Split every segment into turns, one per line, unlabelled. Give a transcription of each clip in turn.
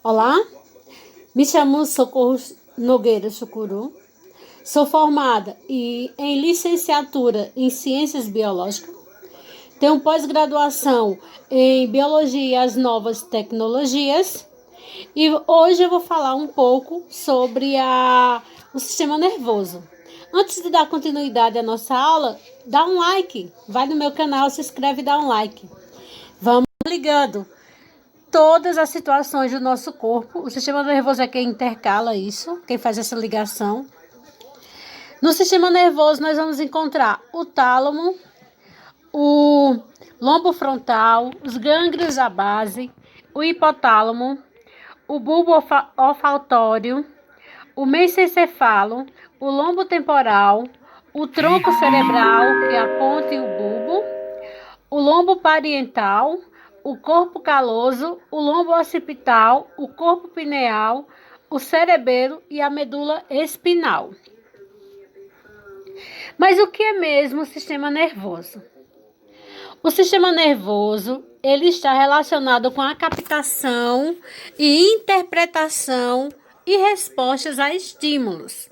Olá, me chamo Socorro Nogueira Chucuru. Sou formada em licenciatura em Ciências Biológicas. Tenho pós-graduação em Biologia e as Novas Tecnologias. E hoje eu vou falar um pouco sobre o sistema nervoso. Antes de dar continuidade à nossa aula, dá um like. Vai no meu canal, se inscreve e dá um like. Vamos ligando todas as situações do nosso corpo. O sistema nervoso é quem intercala isso, quem faz essa ligação. No sistema nervoso nós vamos encontrar o tálamo, o lombo frontal, os gânglios da base, o hipotálamo, o bulbo olfatório, o mesencefalo, o lombo temporal, o tronco cerebral, que é a ponta e o bulbo, o lombo parietal, o corpo caloso, o lombo occipital, o corpo pineal, o cerebelo e a medula espinal. Mas o que é mesmo o sistema nervoso? O sistema nervoso, ele está relacionado com a captação e interpretação e respostas a estímulos.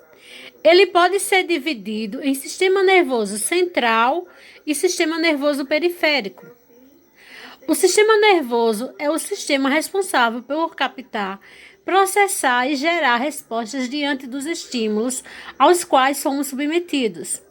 Ele pode ser dividido em sistema nervoso central e sistema nervoso periférico. O sistema nervoso é o sistema responsável por captar, processar e gerar respostas diante dos estímulos aos quais somos submetidos.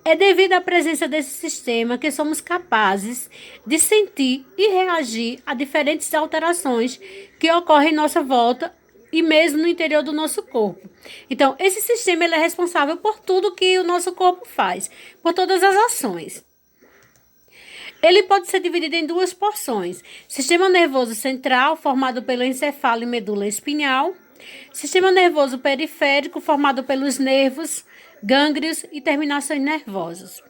É devido à presença desse sistema que somos capazes de sentir e reagir a diferentes alterações que ocorrem em nossa volta e mesmo no interior do nosso corpo. Então, esse sistema ele é responsável por tudo que o nosso corpo faz, por todas as ações. Ele pode ser dividido em duas porções: sistema nervoso central, formado pelo encefalo e medula espinhal; sistema nervoso periférico, formado pelos nervos, gânglios e terminações nervosas.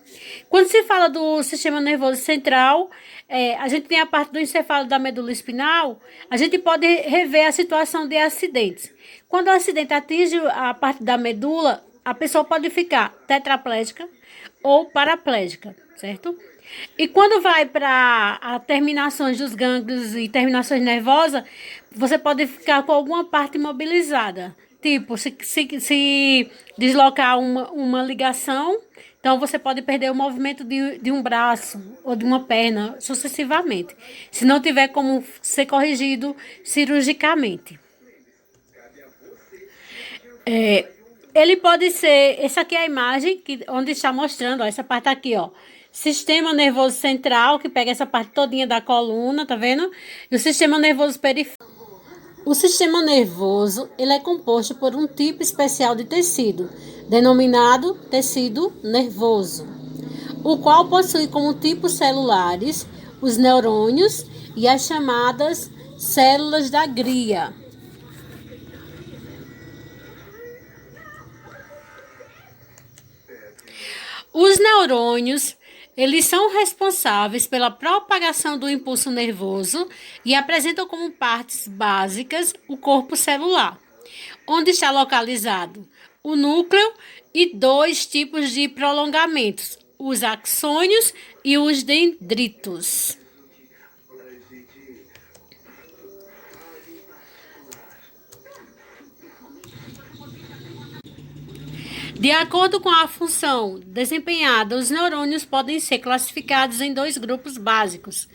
Quando se fala do sistema nervoso central, a gente tem a parte do encefalo da medula espinal. A gente pode rever a situação de acidentes. Quando o acidente atinge a parte da medula, a pessoa pode ficar tetraplégica ou paraplégica, certo? E quando vai para as terminações dos gânglios e terminações nervosas, você pode ficar com alguma parte imobilizada. Tipo, se deslocar uma ligação, então você pode perder o movimento de um braço ou de uma perna sucessivamente, se não tiver como ser corrigido cirurgicamente. Ele pode ser, essa aqui é a imagem onde está mostrando, ó, essa parte aqui, ó. Sistema nervoso central, que pega essa parte todinha da coluna, tá vendo? E o sistema nervoso periférico. O sistema nervoso, ele é composto por um tipo especial de tecido, denominado tecido nervoso, o qual possui como tipos celulares os neurônios e as chamadas células da glia. Os neurônios, eles são responsáveis pela propagação do impulso nervoso e apresentam como partes básicas o corpo celular, onde está localizado o núcleo e dois tipos de prolongamentos, os axônios e os dendritos. De acordo com a função desempenhada, os neurônios podem ser classificados em dois grupos básicos: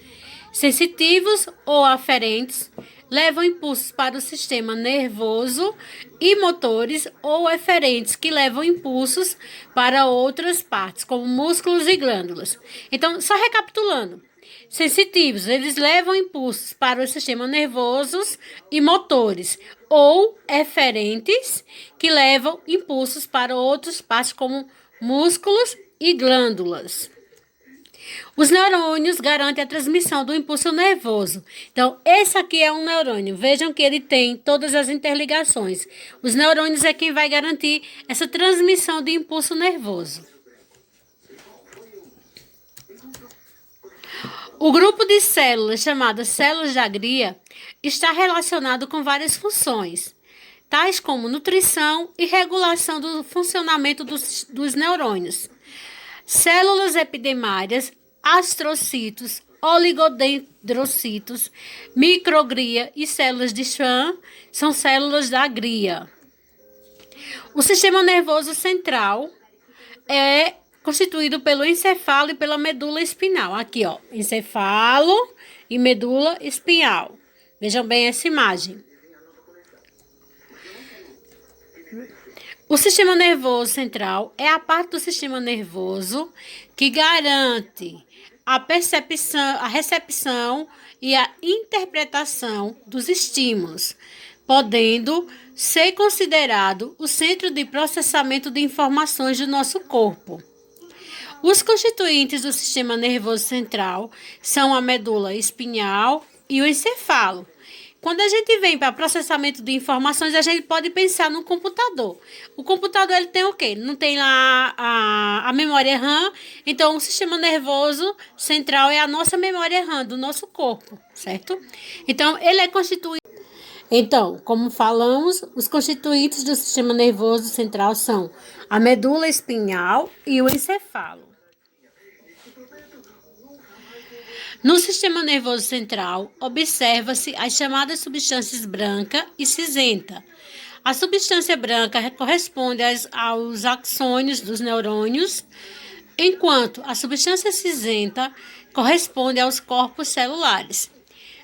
sensitivos ou aferentes, levam impulsos para o sistema nervoso, e motores ou eferentes, que levam impulsos para outras partes, como músculos e glândulas. Então, só recapitulando: sensitivos, eles levam impulsos para o sistema nervoso e motores, ou eferentes, que levam impulsos para outras partes, como músculos e glândulas. Os neurônios garantem a transmissão do impulso nervoso. Então, esse aqui é um neurônio. Vejam que ele tem todas as interligações. Os neurônios é quem vai garantir essa transmissão de impulso nervoso. O grupo de células, chamadas células da glia, está relacionado com várias funções, tais como nutrição e regulação do funcionamento dos neurônios. Células epidermárias, astrocitos, oligodendrocitos, microglia e células de Schwann são células da glia. O sistema nervoso central é constituído pelo encefalo e pela medula espinhal. Aqui, ó, encefalo e medula espinhal. Vejam bem essa imagem. O sistema nervoso central é a parte do sistema nervoso que garante a percepção, a recepção e a interpretação dos estímulos, podendo ser considerado o centro de processamento de informações do nosso corpo. Os constituintes do sistema nervoso central são a medula espinhal e o encefalo. Quando a gente vem para processamento de informações, a gente pode pensar no computador. O computador ele tem o quê? Não tem lá a memória RAM, então o sistema nervoso central é a nossa memória RAM do nosso corpo, certo? Então, ele é constituído. Então, como falamos, os constituintes do sistema nervoso central são a medula espinhal e o encefalo. No sistema nervoso central, observa-se as chamadas substâncias branca e cinzenta. A substância branca corresponde aos axônios dos neurônios, enquanto a substância cinzenta corresponde aos corpos celulares.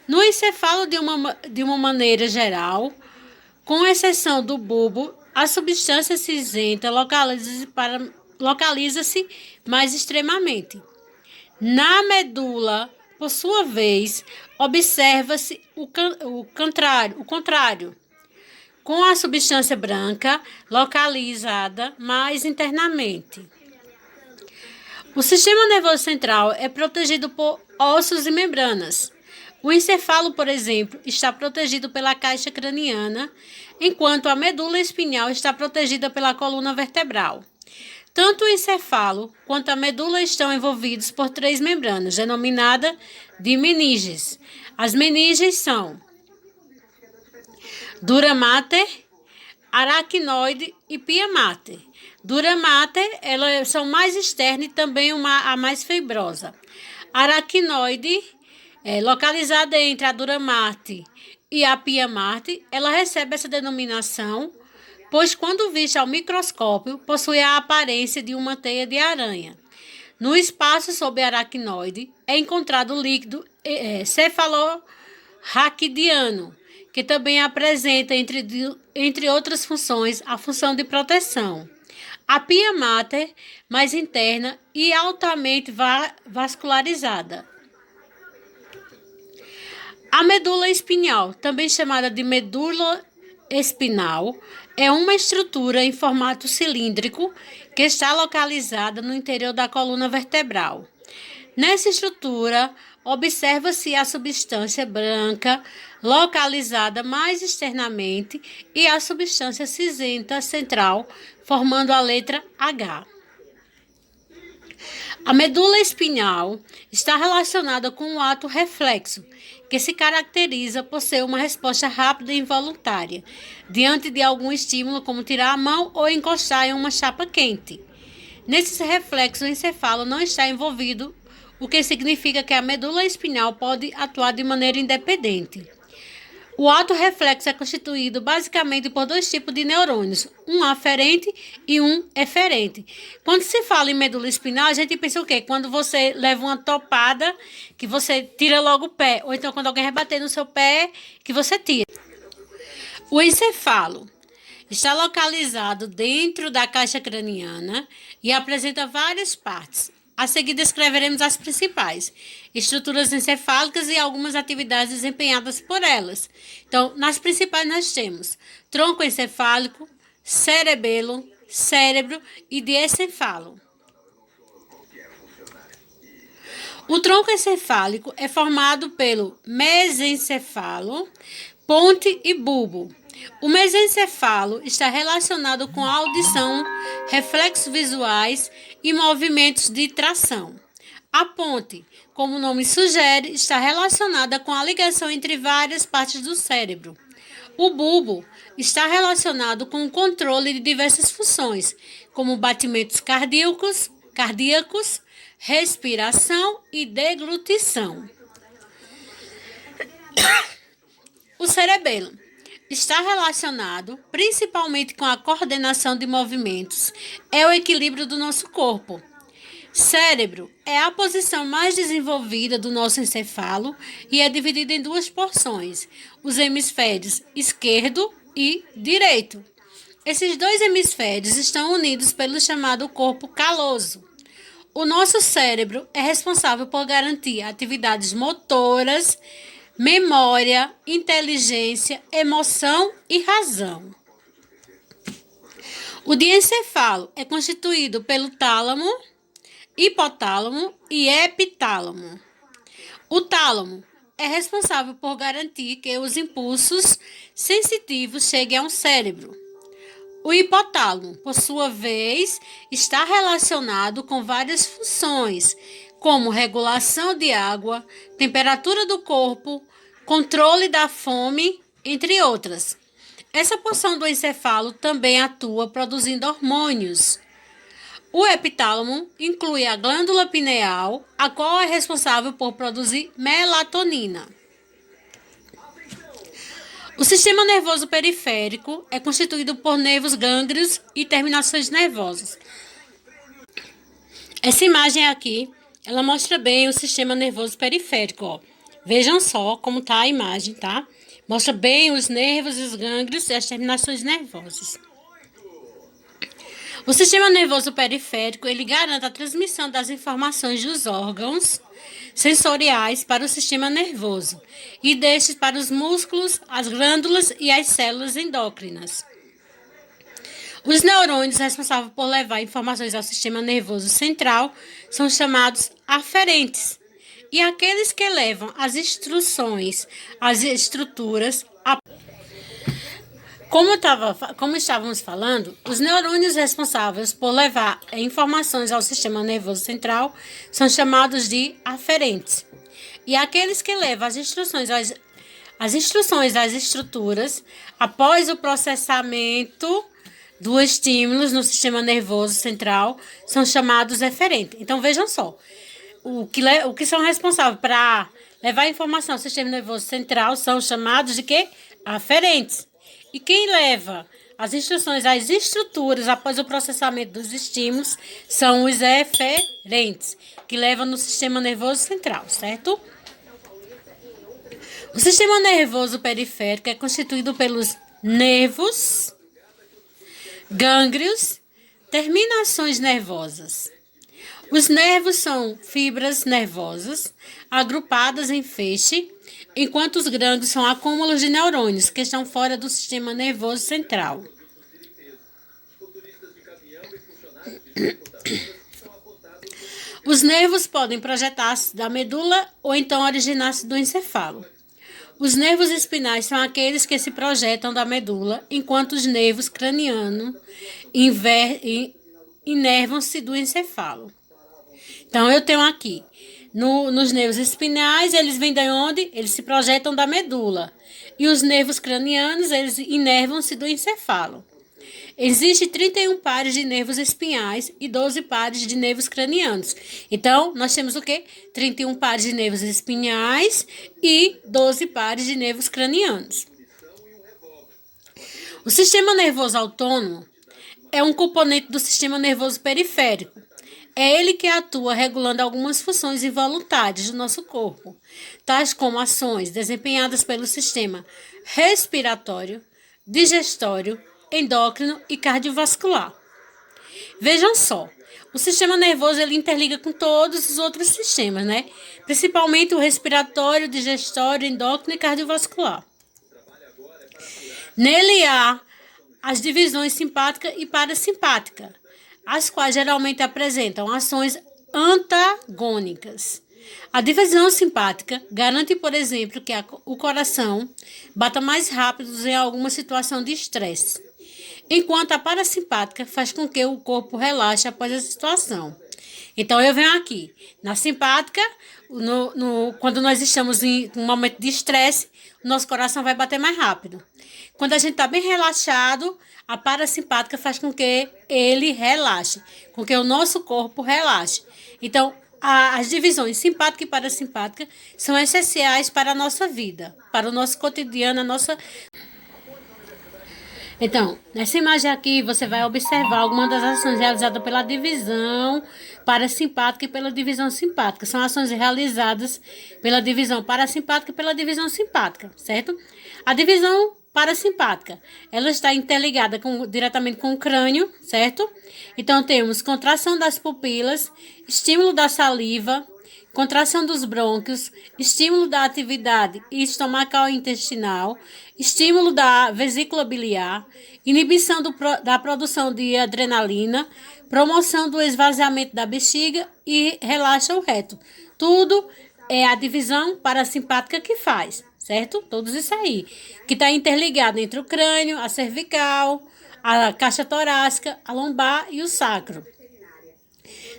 No encefalo, de uma maneira geral, com exceção do bulbo, a substância cinzenta localiza-se mais extremamente. Na medula, por sua vez, observa-se o contrário, com a substância branca localizada mais internamente. O sistema nervoso central é protegido por ossos e membranas. O encefalo, por exemplo, está protegido pela caixa craniana, enquanto a medula espinhal está protegida pela coluna vertebral. Tanto o encefalo quanto a medula estão envolvidos por 3 membranas, denominadas de meninges. As meninges são dura mater, aracnoide e pia mater. Dura mater, elas são mais externas e também a mais fibrosa. Aracnoide, localizada entre a dura mater e a pia mater, ela recebe essa denominação pois quando vista ao microscópio, possui a aparência de uma teia de aranha. No espaço sob a aracnoide é encontrado o líquido cefalorraquidiano, que também apresenta, entre outras funções, a função de proteção. A pia mater, mais interna e altamente vascularizada. A medula espinhal, também chamada de medula espinal, é uma estrutura em formato cilíndrico que está localizada no interior da coluna vertebral. Nessa estrutura, observa-se a substância branca localizada mais externamente e a substância cinzenta central, formando a letra H. A medula espinhal está relacionada com o ato reflexo, que se caracteriza por ser uma resposta rápida e involuntária, diante de algum estímulo, como tirar a mão ou encostar em uma chapa quente. Nesse reflexo, o encefalo não está envolvido, o que significa que a medula espinhal pode atuar de maneira independente. O ato reflexo é constituído basicamente por 2 tipos de neurônios, um aferente e um eferente. Quando se fala em medula espinal, a gente pensa o quê? Quando você leva uma topada, que você tira logo o pé, ou então quando alguém vai bater no seu pé, que você tira. O encefalo está localizado dentro da caixa craniana e apresenta várias partes. A seguir descreveremos as principais estruturas encefálicas e algumas atividades desempenhadas por elas. Então, nas principais nós temos tronco encefálico, cerebelo, cérebro e diencefalo. O tronco encefálico é formado pelo mesencefalo, ponte e bulbo. O mesencefalo está relacionado com a audição, reflexos visuais e movimentos de tração. A ponte, como o nome sugere, está relacionada com a ligação entre várias partes do cérebro. O bulbo está relacionado com o controle de diversas funções, como batimentos cardíacos, respiração e deglutição. O cerebelo está relacionado principalmente com a coordenação de movimentos, é o equilíbrio do nosso corpo. Cérebro é a posição mais desenvolvida do nosso encefalo e é dividido em duas porções, os hemisférios esquerdo e direito. Esses dois hemisférios estão unidos pelo chamado corpo caloso. O nosso cérebro é responsável por garantir atividades motoras, memória, inteligência, emoção e razão. O diencefalo é constituído pelo tálamo, hipotálamo e epitálamo. O tálamo é responsável por garantir que os impulsos sensitivos cheguem ao cérebro. O hipotálamo, por sua vez, está relacionado com várias funções, como regulação de água, temperatura do corpo, controle da fome, entre outras. Essa porção do encefalo também atua produzindo hormônios. O epitálamo inclui a glândula pineal, a qual é responsável por produzir melatonina. O sistema nervoso periférico é constituído por nervos gânglios e terminações nervosas. Essa imagem aqui, ela mostra bem o sistema nervoso periférico, ó. Vejam só como está a imagem, tá? Mostra bem os nervos, os gânglios e as terminações nervosas. O sistema nervoso periférico, ele garante a transmissão das informações dos órgãos sensoriais para o sistema nervoso e destes para os músculos, as glândulas e as células endócrinas. Os neurônios responsáveis por levar informações ao sistema nervoso central são chamados aferentes, e aqueles que levam as instruções, as estruturas. Como estávamos falando, os neurônios responsáveis por levar informações ao sistema nervoso central são chamados de aferentes. E aqueles que levam as instruções às estruturas após o processamento dos estímulos no sistema nervoso central são chamados eferentes. Então, vejam só, o que são responsáveis para levar informação ao sistema nervoso central são chamados de quê? Aferentes. E quem leva as instruções às estruturas após o processamento dos estímulos são os eferentes, que levam no sistema nervoso central, certo? O sistema nervoso periférico é constituído pelos nervos, gânglios, terminações nervosas. Os nervos são fibras nervosas agrupadas em feixe, enquanto os gânglios são acúmulos de neurônios que estão fora do sistema nervoso central. Os nervos podem projetar-se da medula ou então originar-se do encefalo. Os nervos espinais são aqueles que se projetam da medula, enquanto os nervos cranianos inervam-se do encefalo. Então, eu tenho aqui, nos nervos espinais, eles vêm de onde? Eles se projetam da medula. E os nervos cranianos, eles inervam-se do encefalo. Existem 31 pares de nervos espinhais e 12 pares de nervos cranianos. Então, nós temos o quê? 31 pares de nervos espinhais e 12 pares de nervos cranianos. O sistema nervoso autônomo é um componente do sistema nervoso periférico. É ele que atua regulando algumas funções involuntárias do nosso corpo, tais como ações desempenhadas pelo sistema respiratório, digestório, endócrino e cardiovascular. Vejam só, o sistema nervoso ele interliga com todos os outros sistemas, né? Principalmente o respiratório, digestório, endócrino e cardiovascular. Nele há as divisões simpática e parasimpática, as quais geralmente apresentam ações antagônicas. A divisão simpática garante, por exemplo, que o coração bata mais rápido em alguma situação de estresse, enquanto a parasimpática faz com que o corpo relaxe após a situação. Então, eu venho aqui, na simpática, quando nós estamos em um momento de estresse, o nosso coração vai bater mais rápido. Quando a gente está bem relaxado, a parasimpática faz com que ele relaxe, com que o nosso corpo relaxe. Então, as divisões simpática e parasimpática são essenciais para a nossa vida, para o nosso cotidiano, a nossa... Então, nessa imagem aqui, você vai observar algumas das ações realizadas pela divisão parasimpática e pela divisão simpática. São ações realizadas pela divisão parasimpática e pela divisão simpática, certo? A divisão parasimpática, ela está interligada diretamente com o crânio, certo? Então, temos contração das pupilas, estímulo da saliva, contração dos brônquios, estímulo da atividade estomacal e intestinal, estímulo da vesícula biliar, inibição da produção de adrenalina, promoção do esvaziamento da bexiga e relaxa o reto. Tudo é a divisão parasimpática que faz, certo? Todos isso aí, que está interligado entre o crânio, a cervical, a caixa torácica, a lombar e o sacro.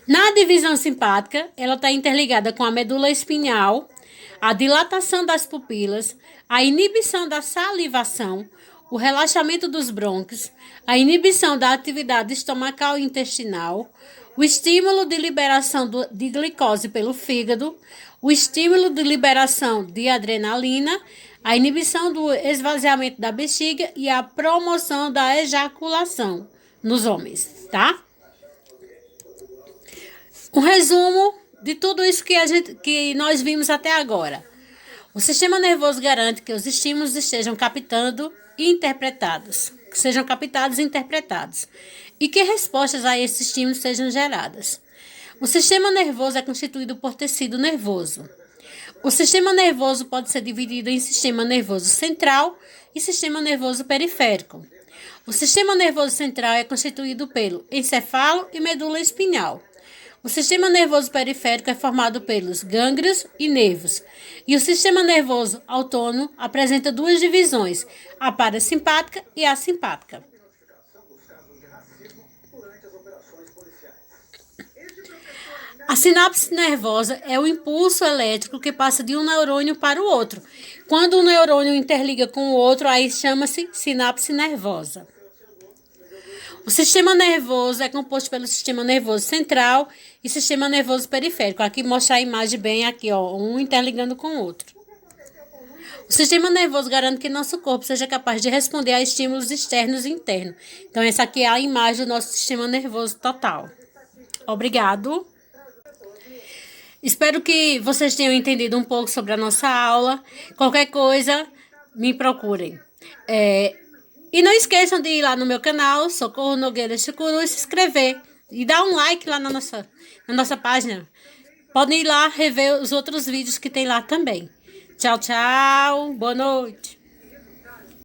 Na divisão simpática, ela está interligada com a medula espinhal, a dilatação das pupilas, a inibição da salivação, o relaxamento dos brônquios, a inibição da atividade estomacal e intestinal, o estímulo de liberação de glicose pelo fígado, o estímulo de liberação de adrenalina, a inibição do esvaziamento da bexiga e a promoção da ejaculação nos homens, tá? Um resumo de tudo isso que nós vimos até agora. O sistema nervoso garante que os estímulos estejam captando e interpretados, que sejam captados e interpretados, e que respostas a esses estímulos sejam geradas. O sistema nervoso é constituído por tecido nervoso. O sistema nervoso pode ser dividido em sistema nervoso central e sistema nervoso periférico. O sistema nervoso central é constituído pelo encefalo e medula espinhal. O sistema nervoso periférico é formado pelos gânglios e nervos. E o sistema nervoso autônomo apresenta duas divisões, a parasimpática e a simpática. A sinapse nervosa é o impulso elétrico que passa de um neurônio para o outro. Quando um neurônio interliga com o outro, aí chama-se sinapse nervosa. O sistema nervoso é composto pelo sistema nervoso central e sistema nervoso periférico. Aqui mostra a imagem bem aqui, ó, um interligando com o outro. O sistema nervoso garante que nosso corpo seja capaz de responder a estímulos externos e internos. Então, essa aqui é a imagem do nosso sistema nervoso total. Obrigado. Espero que vocês tenham entendido um pouco sobre a nossa aula. Qualquer coisa, me procurem. E não esqueçam de ir lá no meu canal, Socorro Nogueira Chucuru, e se inscrever. E dar um like lá na nossa página. Podem ir lá rever os outros vídeos que tem lá também. Tchau, tchau. Boa noite.